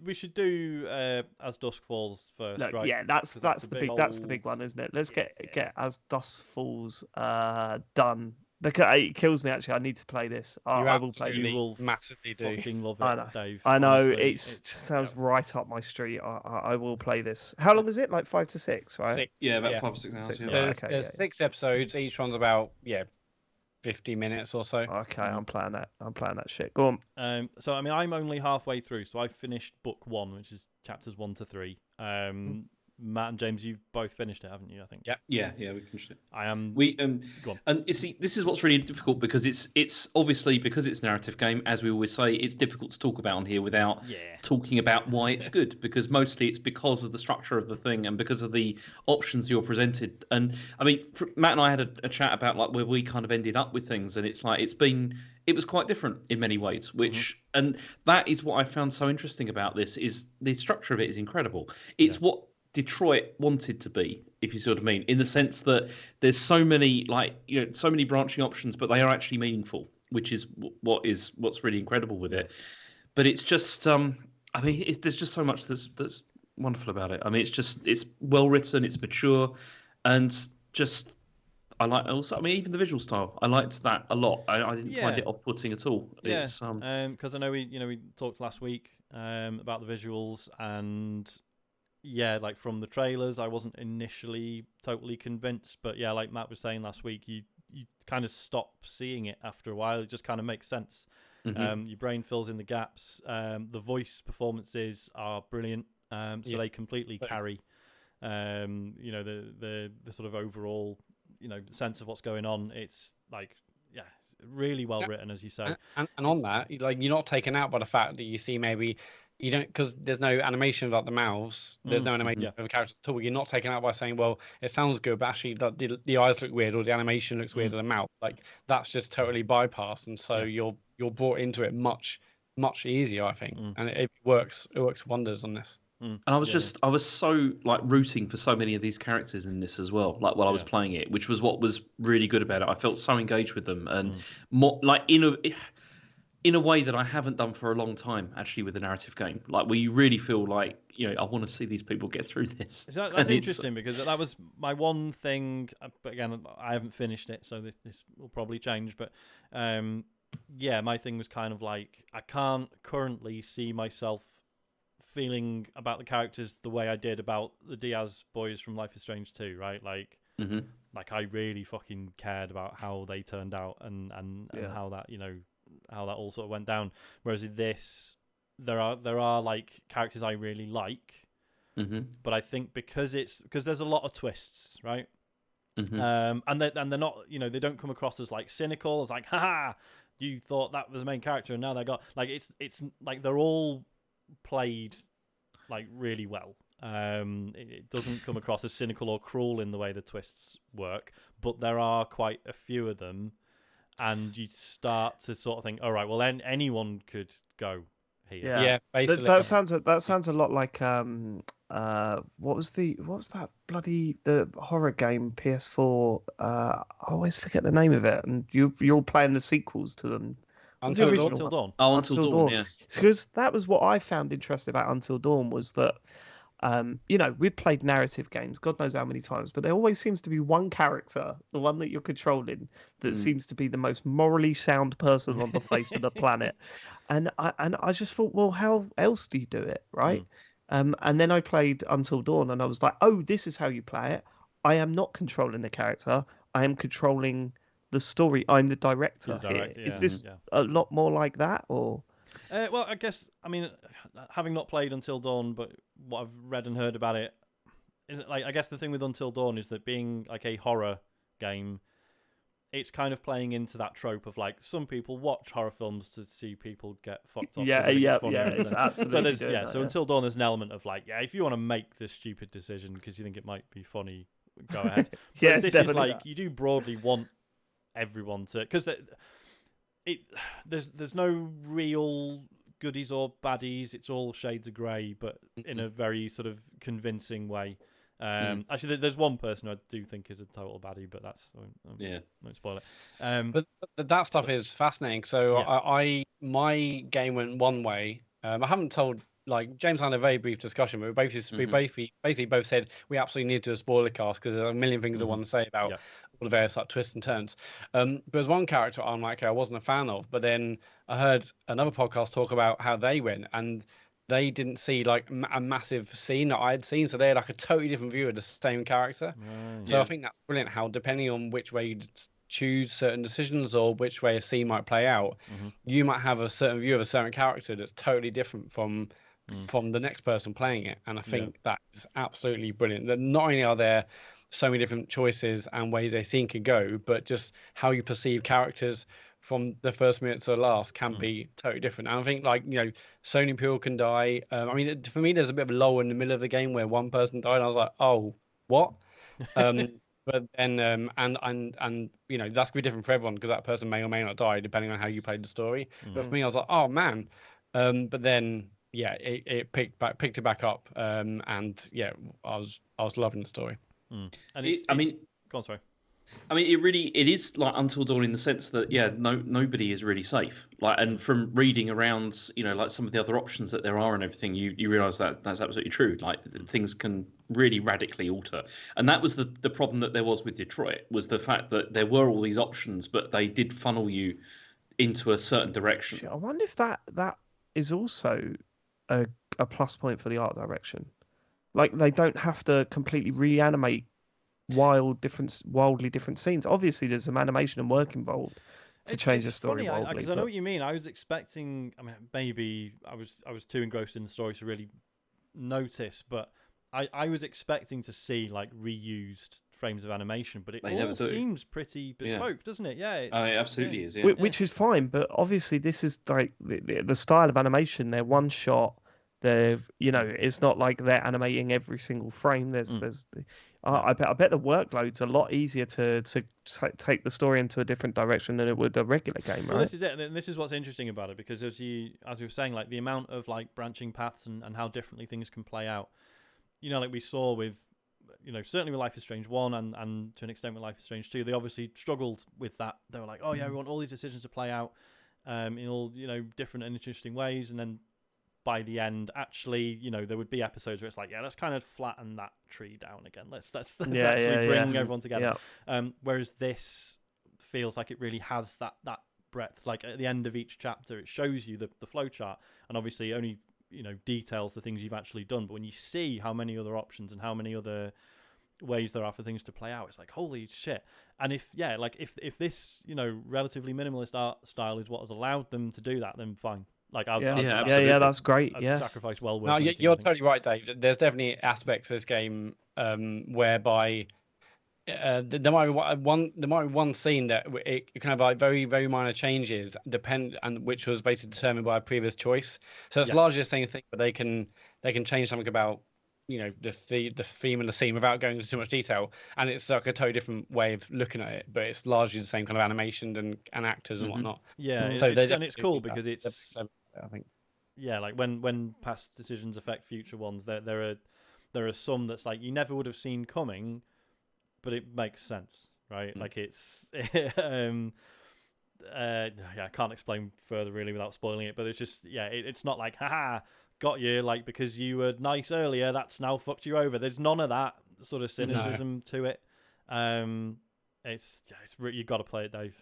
we should do As Dusk Falls first, Look, right? yeah, that's the big one, isn't it? Let's get As Dusk Falls done. Because it kills me actually. I need to play this. I will play this. You will massively fucking love it, I know, Dave. I know. Honestly, It sounds right up my street. I will play this. How long is it? Like 5 to 6, right? 6. Yeah, about 5 or 6 hours. Six, Yeah. right. There's 6 episodes. Each one's about 50 minutes or so. Okay, I'm playing that. I'm playing that shit. Go on. So I mean, I'm only halfway through, so I finished book 1, which is chapters 1 to 3. Matt and James, you've both finished it, haven't you? I think. Yeah, we finished it. I am. Go on. And you see, this is what's really difficult because it's obviously because it's a narrative game, as we always say, it's difficult to talk about on here without talking about why it's good. Because mostly it's because of the structure of the thing and because of the options you're presented. And I mean, Matt and I had a chat about like where we kind of ended up with things, and it's like it was quite different in many ways. Which and that is what I found so interesting about this is the structure of it is incredible. It's what Detroit wanted to be, if you see what I mean, in the sense that there's so many so many branching options, but they are actually meaningful, which is what's really incredible with it. But it's just, I mean, there's just so much that's wonderful about it. I mean, it's well written, it's mature, and just I like also. I mean, even the visual style, I liked that a lot. I didn't find it off-putting at all. Yeah, it's because I know we talked last week about the visuals and. Yeah, like from the trailers, I wasn't initially totally convinced, but yeah, like Matt was saying last week, you kind of stop seeing it after a while. It just kind of makes sense. Your brain fills in the gaps. The voice performances are brilliant, so they completely carry, the sort of overall, sense of what's going on. It's like, really well written, as you say. And on that, like you're not taken out by the fact that you see maybe. You don't, because there's no animation of like the mouths. There's no animation of the characters at all. You're not taken out by saying, "Well, it sounds good, but actually the eyes look weird or the animation looks weird in the mouth." Like that's just totally bypassed, and so you're brought into it much easier, I think, and it works. It works wonders on this. And I was so like rooting for so many of these characters in this as well. Like while I was playing it, which was what was really good about it. I felt so engaged with them, and more like in a way that I haven't done for a long time, actually, with a narrative game. Like, where you really feel like, I want to see these people get through this. That's interesting, because that was my one thing, but again, I haven't finished it, so this will probably change, but my thing was kind of like, I can't currently see myself feeling about the characters the way I did about the Diaz boys from Life is Strange 2, right? Like, like I really fucking cared about how they turned out and how that, how that all sort of went down. Whereas in this, there are like characters I really like, but I think because there's a lot of twists, right? And they're not, they don't come across as like cynical, as like, haha, you thought that was the main character and now they got like it's like they're all played like really well. It doesn't come across as cynical or cruel in the way the twists work, but there are quite a few of them. And you start to sort of think, all right, well, then anyone could go here. Yeah, basically. That sounds a lot like what was that bloody the horror game PS4? I always forget the name of it, and you're playing the sequels to them. Until Dawn. Oh, Until Dawn. Yeah, because that was what I found interesting about Until Dawn was that. We've played narrative games, God knows how many times, but there always seems to be one character, the one that you're controlling, that seems to be the most morally sound person on the face of the planet. And I just thought, well, how else do you do it, right? And then I played Until Dawn, and I was like, oh, this is how you play it. I am not controlling the character. I am controlling the story. I'm the director here. Is this a lot more like that, or? Well, I guess, I mean, having not played Until Dawn, but what I've read and heard about it, is like, I guess the thing with Until Dawn is that being like a horror game, it's kind of playing into that trope of like some people watch horror films to see people get fucked up. It's absolutely. So Until Dawn, there's an element of like, if you want to make this stupid decision because you think it might be funny, go ahead. This is like you do broadly want everyone to, because there's no real goodies or baddies. It's all shades of grey, but in a very sort of convincing way. Actually, there's one person I do think is a total baddie, but that's I won't spoil it. But that stuff is fascinating. So my game went one way. I haven't told like James and I had a very brief discussion, but we basically both said we absolutely need to do a spoiler cast because there's a million things I want to say about all the various like twists and turns. But there's one character I'm like, I wasn't a fan of, but then I heard another podcast talk about how they went, and they didn't see like a massive scene that I had seen, so they had like a totally different view of the same character. So I think that's brilliant. How depending on which way you choose certain decisions or which way a scene might play out, you might have a certain view of a certain character that's totally different from the next person playing it. And I think that's absolutely brilliant. That not only are there so many different choices and ways a scene could go, but just how you perceive characters from the first minute to the last can be totally different. And I think, like, Sony people can die. I mean, for me, there's a bit of a lull in the middle of the game where one person died, and I was like, oh, what? But then, and that's gonna be different for everyone because that person may or may not die depending on how you played the story. But for me, I was like, oh man. But then, it picked it back up, and I was loving the story. And go on, sorry. I mean, it is like Until Dawn in the sense that nobody is really safe. Like, and from reading around, like some of the other options that there are and everything, you realise that that's absolutely true. Like, things can really radically alter, and that was the problem that there was with Detroit, was the fact that there were all these options, but they did funnel you into a certain direction. I wonder if that is also a plus point for the art direction. Like, they don't have to completely reanimate wildly different scenes. Obviously, there's some animation and work involved to change the story. Because I know what you mean. I was expecting. I mean, maybe I was too engrossed in the story to really notice, but I was expecting to see like reused frames of animation, but it all seems pretty bespoke, doesn't it? Yeah, it absolutely is. Yeah. Which is fine, but obviously this is like the style of animation. They're one shot. It's not like they're animating every single frame. I bet the workload's a lot easier to take the story into a different direction than it would a regular game, right? Well, this is it. And this is what's interesting about it, because as you were saying, like the amount of like branching paths and how differently things can play out. Like we saw with, certainly with Life is Strange 1 and to an extent with Life is Strange 2, they obviously struggled with that. They were like, oh yeah, we want all these decisions to play out in all, different and interesting ways. And then by the end, actually, there would be episodes where it's like, let's kind of flatten that tree down again. Let's actually bring everyone together. Yeah. Whereas this feels like it really has that breadth. Like at the end of each chapter, it shows you the flow chart, and obviously only details the things you've actually done. But when you see how many other options and how many other ways there are for things to play out, it's like, holy shit. And if this relatively minimalist art style is what has allowed them to do that, then fine. Like, that's great. Sacrifice well worth. No, you're totally right, Dave. There's definitely aspects of this game whereby there might be one scene that it can have like very, very minor changes, and which was basically determined by a previous choice. So it's largely the same thing, but they can change something about the theme and the scene without going into too much detail, and it's like a totally different way of looking at it, but it's largely the same kind of animation and actors and whatnot. It's cool because it's I think like when past decisions affect future ones, there are some that's like you never would have seen coming, but it makes sense, right? Like it's I can't explain further really without spoiling it, but it's just it's not like haha, got you, like because you were nice earlier, that's now fucked you over. There's none of that sort of cynicism to it. You've got to play it, Dave.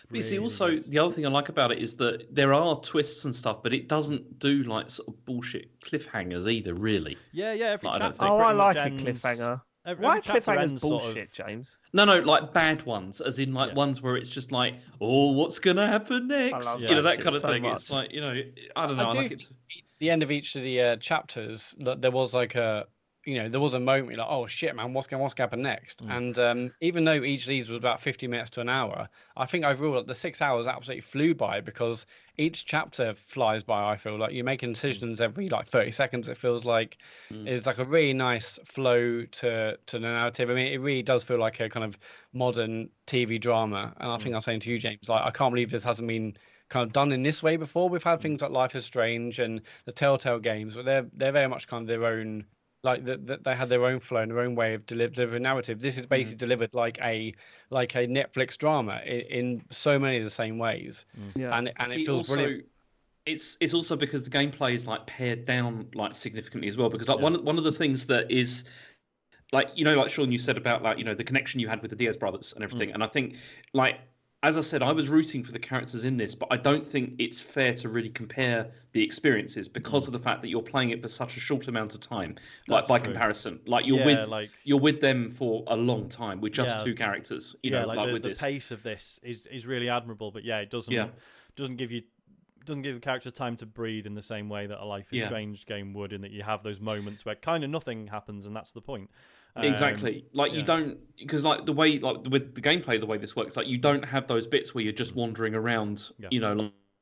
But you see, also the other thing I like about it is that there are twists and stuff, but it doesn't do like sort of bullshit cliffhangers either, really. Every chapter. I like a cliffhanger. Why cliffhangers bullshit, James? No, like bad ones, as in like ones where it's just like, oh, what's gonna happen next? That kind of thing. Much. It's like, I don't know. I like it. The end of each of the chapters, there was like there was a moment you're like, oh shit, man, what's going to happen next? And even though each of these was about 50 minutes to an hour, I think overall the 6 hours absolutely flew by because each chapter flies by. I feel like you're making decisions every like 30 seconds. It feels like it's like a really nice flow to the narrative. I mean, it really does feel like a kind of modern TV drama. And I think I was saying to you, James, like I can't believe this hasn't been kind of done in this way before. We've had things like Life is Strange and the Telltale games, but they're very much kind of their own. Like they had their own flow and their own way of delivering narrative. This is basically delivered like a Netflix drama in so many of the same ways. And it feels brilliant. it's also because the gameplay is like pared down like significantly as well. Because like one of the things that is like like Sean, you said about like the connection you had with the Diaz brothers and everything, and I think like as I said, I was rooting for the characters in this, but I don't think it's fair to really compare the experiences because of the fact that you're playing it for such a short amount of time. Like by comparison, like you're with them for a long time with just two characters. You know, like the pace of this is really admirable, but it doesn't give the character time to breathe in the same way that a Life is Strange game would, in that you have those moments where kind of nothing happens, and that's the point. Exactly. Like you don't, because like the way, like with the gameplay, the way this works, like you don't have those bits where you're just wandering around,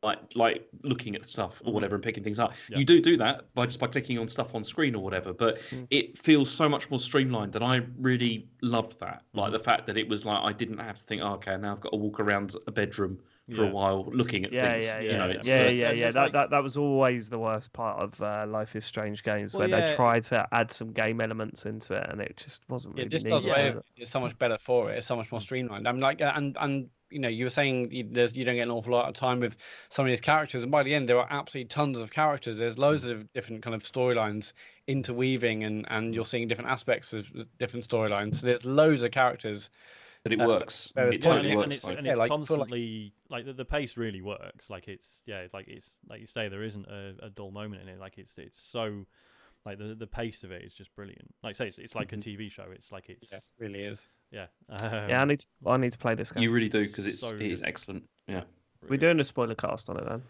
like looking at stuff or whatever and picking things up. You do that by clicking on stuff on screen or whatever, but it feels so much more streamlined, and I really loved that. Like the fact that it was like I didn't have to think, okay, now I've got to walk around a bedroom for a while looking at things. That was always the worst part of Life is Strange games, where they tried to add some game elements into it, and it just wasn't really. This does away. It's so much better for it. It's so much more streamlined. I'm like, and you were saying you don't get an awful lot of time with some of these characters, and by the end there are absolutely tons of characters. There's loads of different kind of storylines interweaving, and you're seeing different aspects of different storylines. So there's loads of characters. But it works. It totally works. And it's constantly like the pace really works. Like it's like you say, there isn't a dull moment in it. Like it's so like the pace of it is just brilliant. Like say it's like a TV show. It's like it really is. Yeah. I need to play this game. You really do, because it is excellent. Yeah. We're doing a spoiler cast on it then.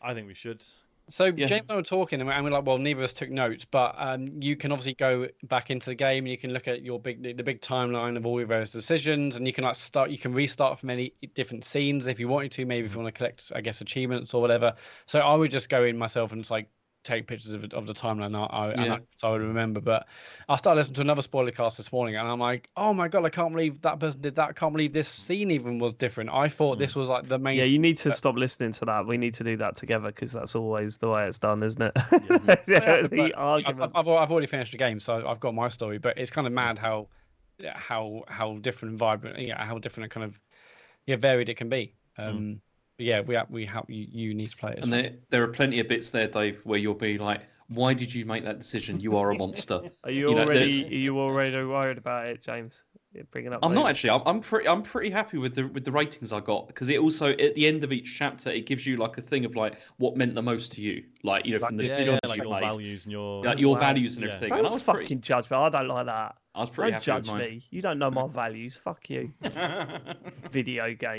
I think we should. So James and I were talking, and we're like, well, neither of us took notes, but you can obviously go back into the game, and you can look at the big timeline of all your various decisions, and you can you can restart from any different scenes if you wanted to, maybe if you want to collect, I guess, achievements or whatever. So I would just go in myself and just like take pictures of the timeline, so I would remember. But I started listening to another spoiler cast this morning, and I'm like, oh my god, I can't believe that person did that. I can't believe this scene even was different. I thought this was like the main. Yeah, you need to stop listening to that. We need to do that together, because that's always the way it's done, isn't it? The argument. I've already finished the game, so I've got my story. But it's kind of mad how different and vibrant, how different and kind of varied it can be. Yeah, we have you need to play it. And there are plenty of bits there, Dave, where you'll be like, "Why did you make that decision? You are a monster." Are you already worried about it, James? You're bringing up. I'm not actually. I'm pretty happy with the ratings I got, because it also at the end of each chapter it gives you like a thing of like what meant the most to you, like from the decisions like you your made, values and your values and everything. Don't and I was fucking judge me. I don't like that. I was pretty Don't happy with judge mine. me. You don't know my values. Fuck you. Video game.